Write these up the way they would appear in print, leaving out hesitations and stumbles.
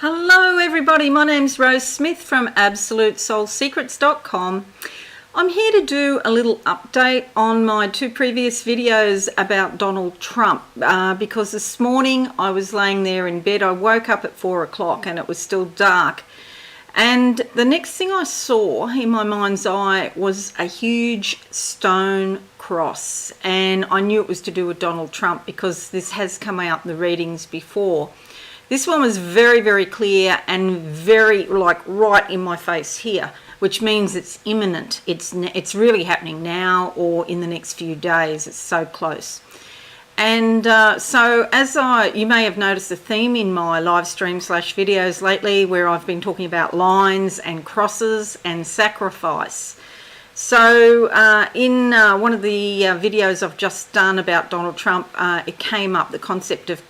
Hello everybody, my name's Rose Smith from AbsoluteSoulSecrets.com. I'm here to do a little update on my two previous videos about Donald Trump because this morning I was laying there in bed. I woke up at 4 o'clock and it was still dark, and the next thing I saw in my mind's eye was a huge stone cross, and I knew it was to do with Donald Trump because this has come out in the readings before. This one was very, very clear and very right in my face here, which means it's imminent. It's really happening now or in the next few days. It's so close. And so as you may have noticed the theme in my live stream / videos lately, where I've been talking about lines and crosses and sacrifice. So in one of the videos I've just done about Donald Trump, it came up, the concept of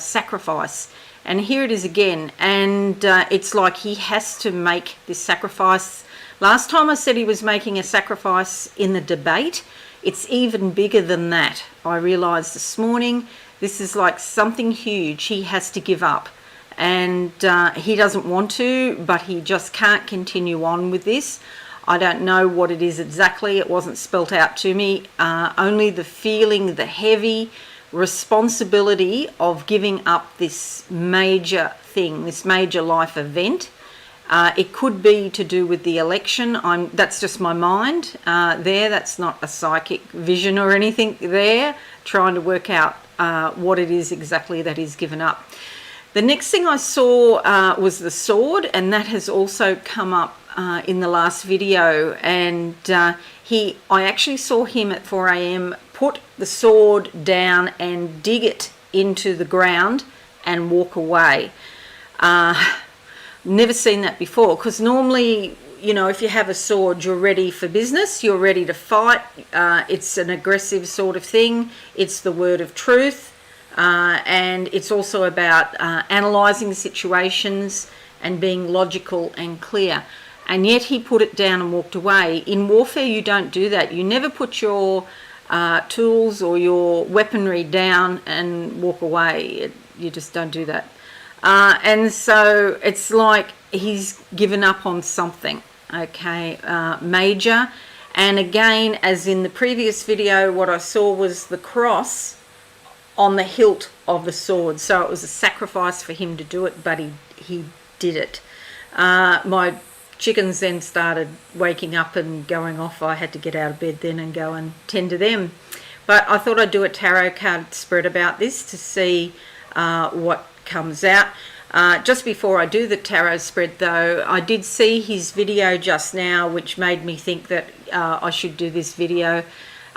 sacrifice. And here it is again, and it's like he has to make this sacrifice. Last time I said he was making a sacrifice in the debate. It's even bigger than that. I realised this morning this is like something huge he has to give up. And he doesn't want to, but he just can't continue on with this. I don't know what it is exactly. It wasn't spelt out to me. Only the feeling, the heavy responsibility of giving up this major thing, this major life event. It could be to do with the election. That's just my mind there. That's not a psychic vision or anything there, trying to work out what it is exactly that he's given up. The next thing I saw was the sword, and that has also come up in the last video. And I actually saw him at 4 a.m. put the sword down and dig it into the ground and walk away. Never seen that before, because normally, you know, if you have a sword, you're ready for business, you're ready to fight. It's an aggressive sort of thing. It's the word of truth, and it's also about analysing situations and being logical and clear. And yet he put it down and walked away. In warfare, you don't do that. You never put your tools or your weaponry down and walk away. You just don't do that. And so it's like he's given up on something, okay, major. And again, as in the previous video, what I saw was the cross on the hilt of the sword. So it was a sacrifice for him to do it, but he did it. My chickens then started waking up and going off. I had to get out of bed then and go and tend to them. But I thought I'd do a tarot card spread about this to see what comes out. Just before I do the tarot spread though, I did see his video just now, which made me think that I should do this video.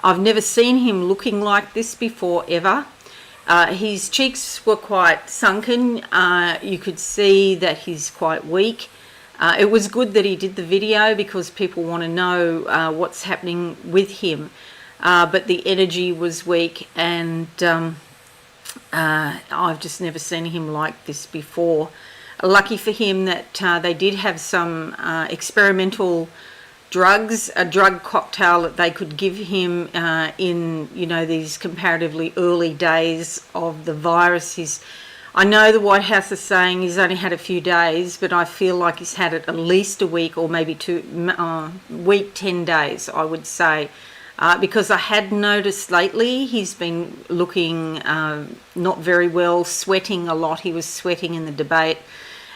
I've never seen him looking like this before, ever. His cheeks were quite sunken. You could see that he's quite weak. It was good that he did the video because people want to know what's happening with him. But the energy was weak, and I've just never seen him like this before. Lucky for him that they did have some experimental drugs, a drug cocktail that they could give him in, you know, these comparatively early days of the virus. I know the White House is saying he's only had a few days, but I feel like he's had it at least a week or maybe 10 days, I would say. Because I had noticed lately he's been looking not very well, sweating a lot. He was sweating in the debate.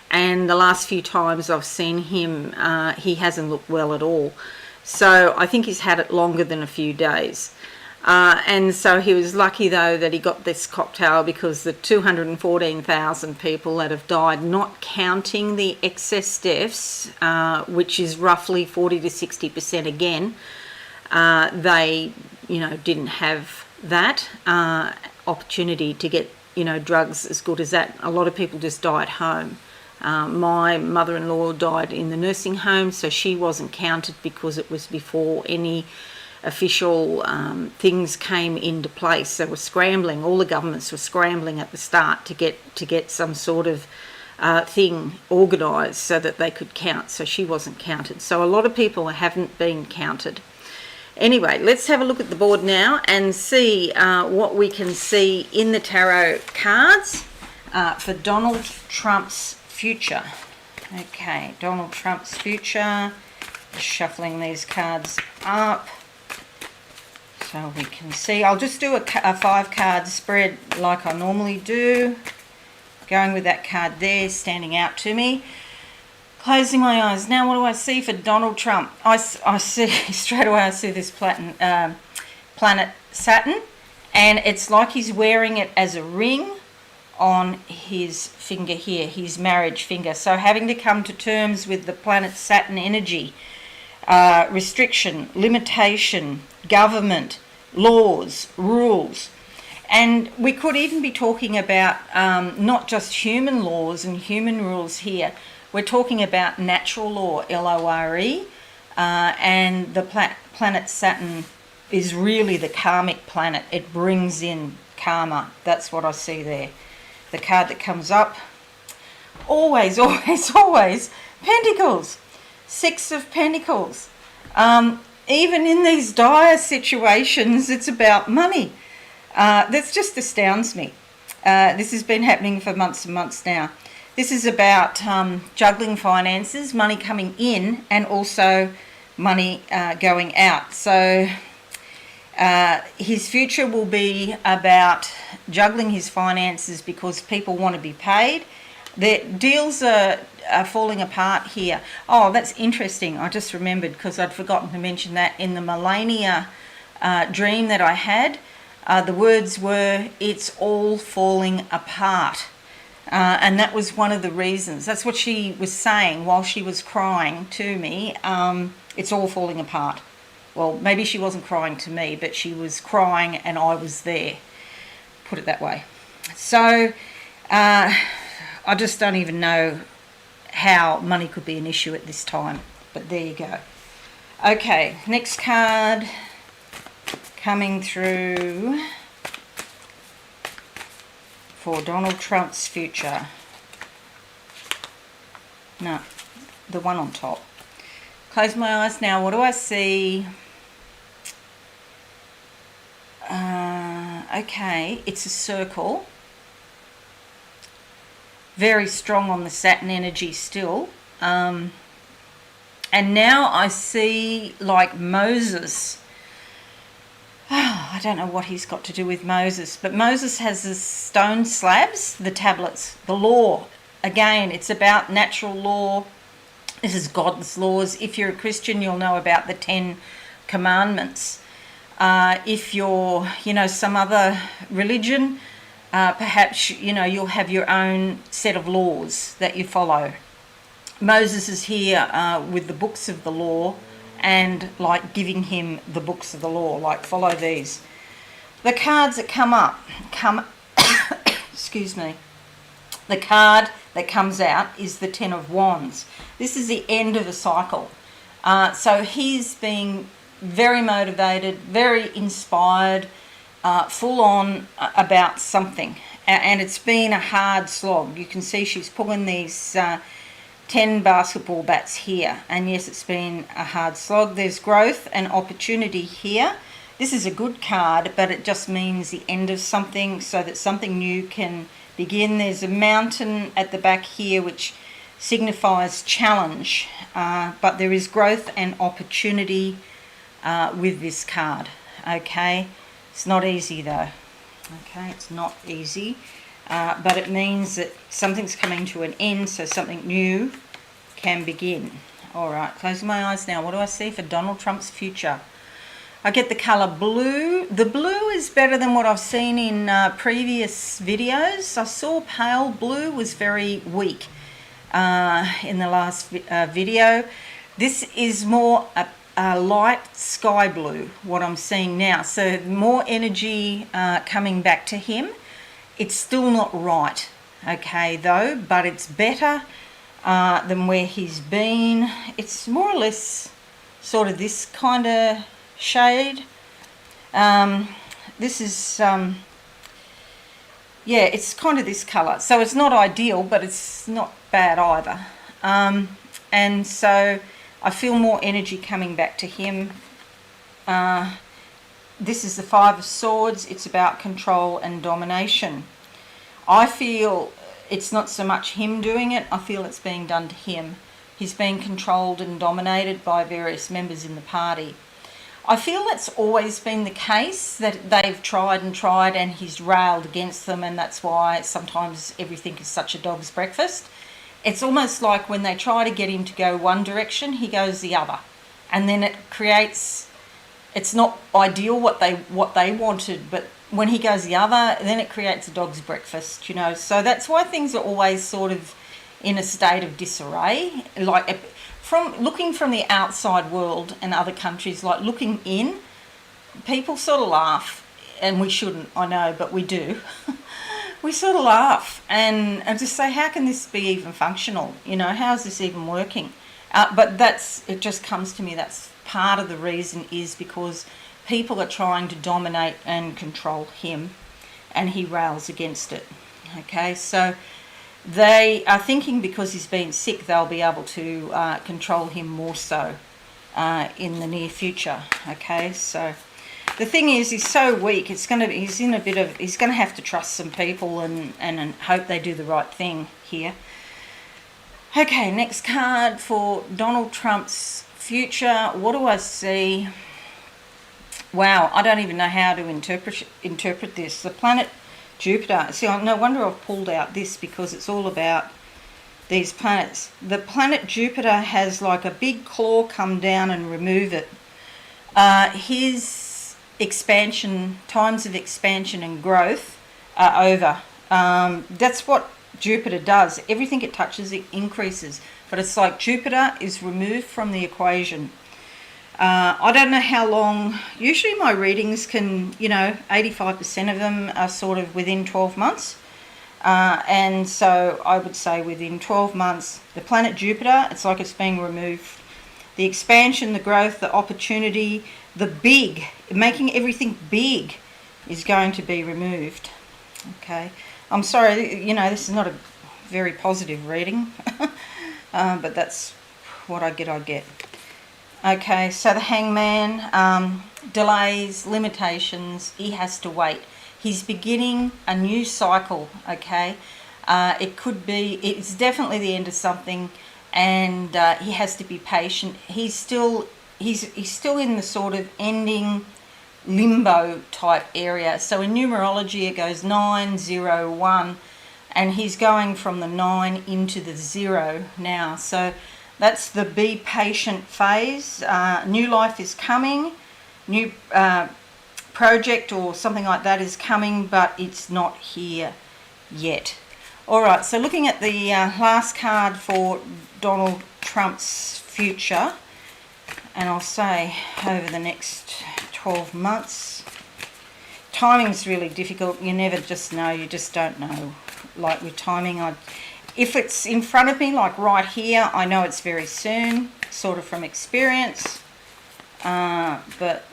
And the last few times I've seen him, he hasn't looked well at all. So I think he's had it longer than a few days. And so he was lucky, though, that he got this cocktail, because the 214,000 people that have died, not counting the excess deaths, which is roughly 40 to 60% again, they, you know, didn't have that opportunity to get, you know, drugs as good as that. A lot of people just die at home. My mother-in-law died in the nursing home, so she wasn't counted because it was before any official things came into place. They were scrambling. All the governments were scrambling at the start to get some sort of thing organised so that they could count. So she wasn't counted. So a lot of people haven't been counted. Anyway, let's have a look at the board now and see what we can see in the tarot cards for Donald Trump's future. Okay, Donald Trump's future. Shuffling these cards up so we can see. I'll just do a 5-card spread like I normally do. Going with that card there, standing out to me. Closing my eyes. Now what do I see for Donald Trump? I see, straight away I see this planet Saturn. And it's like he's wearing it as a ring on his finger here, his marriage finger. So having to come to terms with the planet Saturn energy. Restriction, limitation, government, laws, rules. And we could even be talking about not just human laws and human rules here. We're talking about natural law, L-O-R-E, and the planet Saturn is really the karmic planet. It brings in karma. That's what I see there. The card that comes up, always, always, always, Pentacles. 6 of Pentacles. Even in these dire situations, it's about money. That just astounds me. This has been happening for months and months now. This is about juggling finances, money coming in, and also money going out. So his future will be about juggling his finances because people want to be paid. The deals are falling apart here. Oh, that's interesting. I just remembered because I'd forgotten to mention that in the Melania dream that I had. The words were, it's all falling apart. And that was one of the reasons. That's what she was saying while she was crying to me. It's all falling apart. Well, maybe she wasn't crying to me, but she was crying and I was there. Put it that way. So I just don't even know how money could be an issue at this time. But there you go. Okay, next card coming through for Donald Trump's future. No, the one on top. Close my eyes now. What do I see? Okay, it's a circle. Very strong on the Saturn energy still. And now I see like Moses. Oh, I don't know what he's got to do with Moses, but Moses has the stone slabs, the tablets, the law. Again, it's about natural law. This is God's laws. If you're a Christian, you'll know about the 10 Commandments. If you're, some other religion, perhaps, you'll have your own set of laws that you follow. Moses is here with the books of the law and like giving him the books of the law, like follow these. The cards that come up, excuse me, the card that comes out is the 10 of Wands. This is the end of a cycle. So he's being very motivated, very inspired, full on about something. And it's been a hard slog. You can see she's pulling these 10 basketball bats here. And yes, it's been a hard slog. There's growth and opportunity here. This is a good card, but it just means the end of something so that something new can begin. There's a mountain at the back here which signifies challenge, but there is growth and opportunity with this card. Okay, it's not easy though. Okay, it's not easy, but it means that something's coming to an end, so something new can begin. All right, closing my eyes now. What do I see for Donald Trump's future? I get the colour blue. The blue is better than what I've seen in previous videos. I saw pale blue was very weak in the last video. This is more a light sky blue, what I'm seeing now. So more energy coming back to him. It's still not right, okay, though, but it's better than where he's been. It's more or less sort of this kind of shade. This is yeah, it's kind of this color, so it's not ideal, but it's not bad either. And so I feel more energy coming back to him. This is the 5 of Swords. It's about control and domination. I feel it's not so much him doing it, I feel it's being done to him. He's being controlled and dominated by various members in the party. I feel that's always been the case, that they've tried and he's railed against them, and that's why sometimes everything is such a dog's breakfast. It's almost like when they try to get him to go one direction, he goes the other. And then it creates, it's not ideal what they wanted, but when he goes the other, then it creates a dog's breakfast, you know. So that's why things are always sort of in a state of disarray. Like, from looking from the outside world and other countries, like looking in, people sort of laugh, and we shouldn't, I know, but we do. We sort of laugh and just say, how can this be even functional? You know, how's this even working? But it just comes to me, that's part of the reason is because people are trying to dominate and control him, and he rails against it. Okay, so they are thinking because he's been sick, they'll be able to control him more so in the near future. Okay, so the thing is, he's so weak. He's going to have to trust some people and hope they do the right thing here. Okay, next card for Donald Trump's future. What do I see? Wow, I don't even know how to interpret this. The planet Jupiter. See, no wonder I've pulled out this, because it's all about these planets. The planet Jupiter has like a big claw come down and remove it. His expansion, times of expansion and growth are over. That's what Jupiter does. Everything it touches, it increases. But it's like Jupiter is removed from the equation. I don't know how long. Usually my readings can, 85% of them are sort of within 12 months. And so I would say within 12 months, the planet Jupiter, it's like it's being removed. The expansion, the growth, the opportunity, the big, making everything big is going to be removed. Okay. I'm sorry, this is not a very positive reading, but that's what I get. Okay, so the Hangman, delays, limitations, he has to wait. He's beginning a new cycle, okay? It's definitely the end of something, and he has to be patient. He's still in the sort of ending limbo type area. So in numerology it goes 9, 0, 1, and he's going from the 9 into the 0 now. So that's the be patient phase. New life is coming, new project or something like that is coming, but it's not here yet. All right, so looking at the last card for Donald Trump's future, and I'll say over the next 12 months. Timing's really difficult. You never just know. You just don't know. Like with timing, if it's in front of me, like right here, I know it's very soon, sort of from experience. But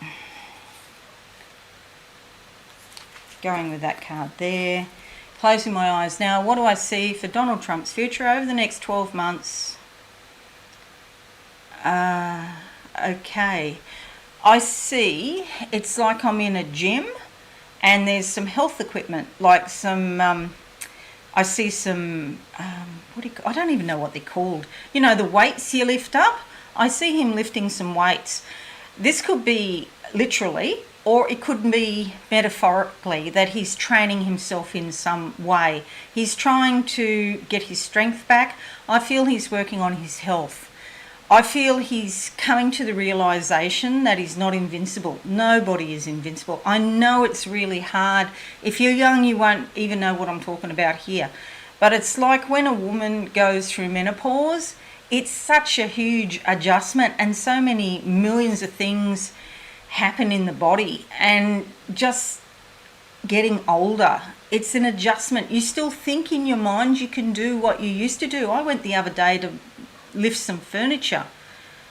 going with that card there. Closing my eyes now. What do I see for Donald Trump's future over the next 12 months? Okay. I see, it's like I'm in a gym and there's some health equipment, like some, I see some, I don't even know what they're called. The weights you lift up. I see him lifting some weights. This could be literally, or it could be metaphorically, that he's training himself in some way. He's trying to get his strength back. I feel he's working on his health. I feel he's coming to the realisation that he's not invincible. Nobody is invincible. I know it's really hard. If you're young, you won't even know what I'm talking about here. But it's like when a woman goes through menopause, it's such a huge adjustment, and so many millions of things happen in the body. And just getting older, it's an adjustment. You still think in your mind you can do what you used to do. I went the other day to lift some furniture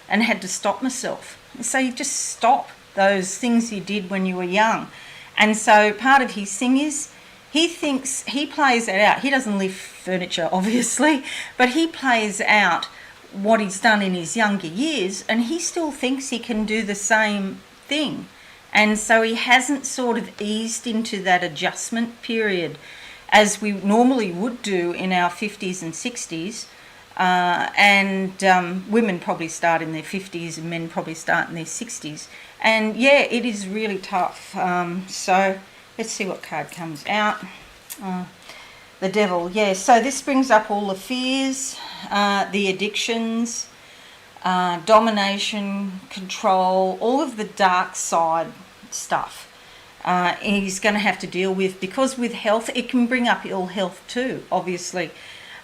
and had to stop myself. So you just stop those things you did when you were young. And so part of his thing is he plays it out. He doesn't lift furniture, obviously, but he plays out what he's done in his younger years, and he still thinks he can do the same thing. And so he hasn't sort of eased into that adjustment period. as we normally would do in our 50s and 60s. Women probably start in their 50s and men probably start in their 60s. And yeah, it is really tough. So let's see what card comes out. The Devil, yeah. So this brings up all the fears, the addictions, domination, control, all of the dark side stuff. He's going to have to deal with, because with health, it can bring up ill health too, obviously.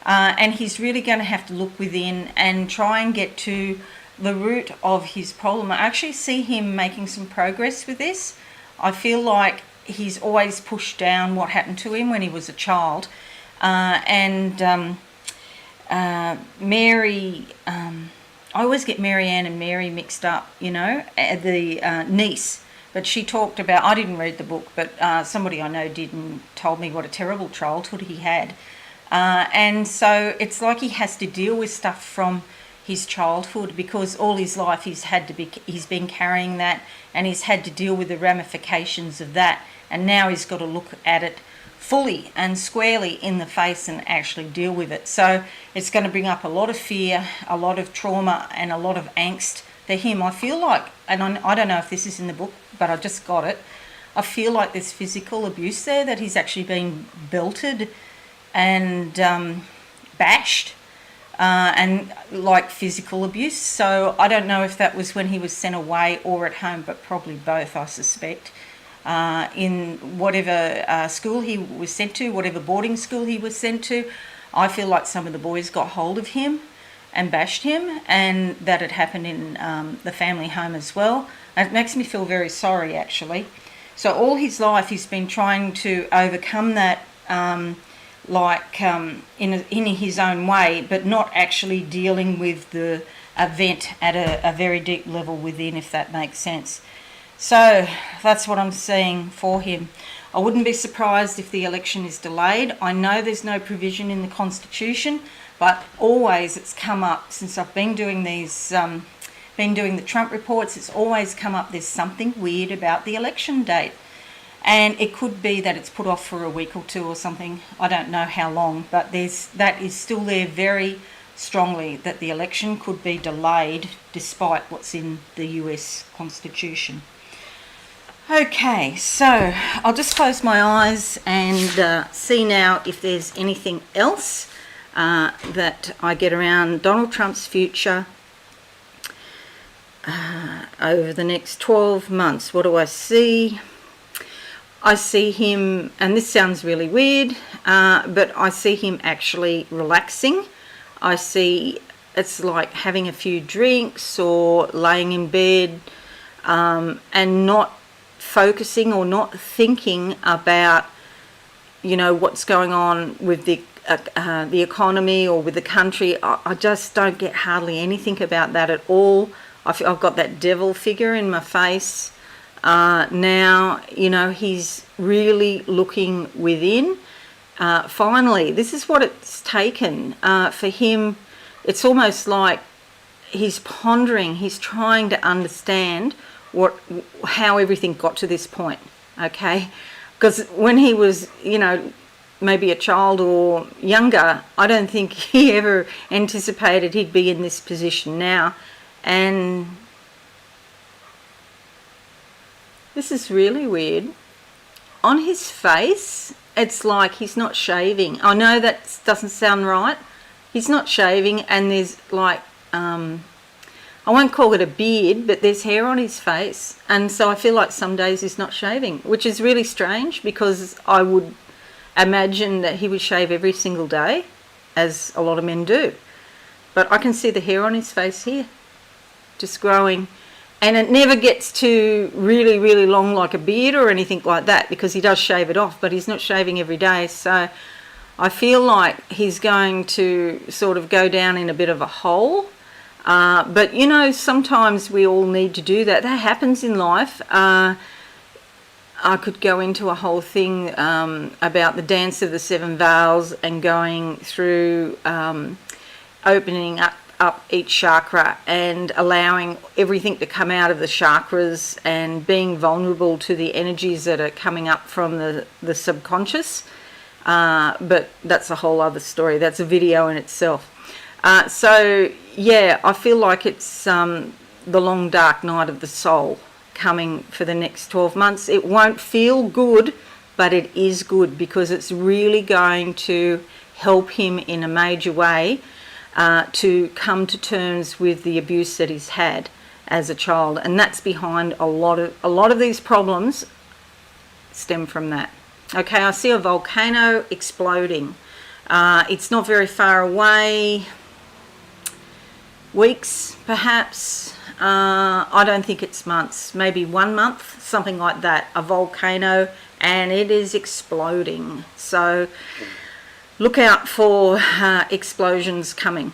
And he's really going to have to look within and try and get to the root of his problem. I actually see him making some progress with this. I feel like he's always pushed down what happened to him when he was a child. Mary, I always get Mary Ann and Mary mixed up, you know, the niece. But she talked about, I didn't read the book, but somebody I know did and told me what a terrible childhood he had. And so it's like he has to deal with stuff from his childhood, because all his life he's been carrying that, and he's had to deal with the ramifications of that. And now he's got to look at it fully and squarely in the face and actually deal with it. So it's going to bring up a lot of fear, a lot of trauma, and a lot of angst for him. I feel like, and I don't know if this is in the book, but I just got it, I feel like there's physical abuse there, that he's actually been belted and bashed, and like physical abuse. So I don't know if that was when he was sent away or at home, but probably both, I suspect. In whatever school he was sent to, whatever boarding school he was sent to, I feel like some of the boys got hold of him and bashed him, and that had happened in the family home as well. And it makes me feel very sorry, actually. So all his life he's been trying to overcome that, in his own way, but not actually dealing with the event at a very deep level within, if that makes sense. So that's what I'm seeing for him. I wouldn't be surprised if the election is delayed. I know there's no provision in the Constitution, but always it's come up since I've been doing these, been doing the Trump reports, it's always come up there's something weird about the election date. And it could be that it's put off for a week or two or something. I don't know how long, but that is still there very strongly, that the election could be delayed despite what's in the US Constitution. Okay, so I'll just close my eyes and see now if there's anything else that I get around Donald Trump's future over the next 12 months. What do I see? I see him, and this sounds really weird, but I see him actually relaxing. I see it's like having a few drinks or laying in bed and not focusing or not thinking about, you know, what's going on with the economy or with the country. I just don't get hardly anything about that at all. I've got that devil figure in my face. Now, you know, he's really looking within. Finally, this is what it's taken for him. It's almost like he's pondering, he's trying to understand how everything got to this point, okay? Because when he was, you know, maybe a child or younger, I don't think he ever anticipated he'd be in this position now. And this is really weird. On his face, it's like he's not shaving. I know that doesn't sound right. He's not shaving, and there's like, I won't call it a beard, but there's hair on his face. And so I feel like some days he's not shaving, which is really strange, because I would imagine that he would shave every single day, as a lot of men do. But I can see the hair on his face here, just growing. And it never gets to really, really long like a beard or anything like that, because he does shave it off, but he's not shaving every day. So I feel like he's going to sort of go down in a bit of a hole. But, you know, sometimes we all need to do that. That happens in life. I could go into a whole thing about the Dance of the Seven Veils and going through opening up each chakra and allowing everything to come out of the chakras and being vulnerable to the energies that are coming up from the subconscious. but that's a whole other story. That's a video in itself. So yeah, I feel like it's the long dark night of the soul coming for the next 12 months. It won't feel good, but it is good because it's really going to help him in a major way to come to terms with the abuse that he's had as a child, and that's behind a lot of these problems stem from that. Okay, I see a volcano exploding. It's not very far away, weeks perhaps. I don't think it's months, maybe 1 month, something like that, a volcano, and it is exploding. So look out for explosions coming.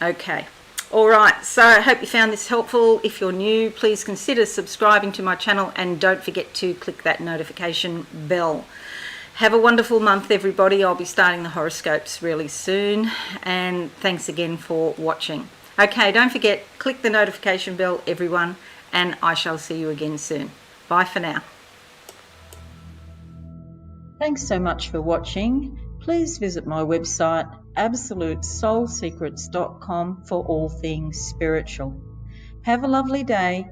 Okay. All right, so I hope you found this helpful. If you're new, please consider subscribing to my channel and don't forget to click that notification bell. Have a wonderful month, everybody. I'll be starting the horoscopes really soon, and thanks again for watching. Okay, don't forget, click the notification bell, everyone, and I shall see you again soon. Bye for now. Thanks so much for watching. Please visit my website, absolutesoulsecrets.com, for all things spiritual. Have a lovely day.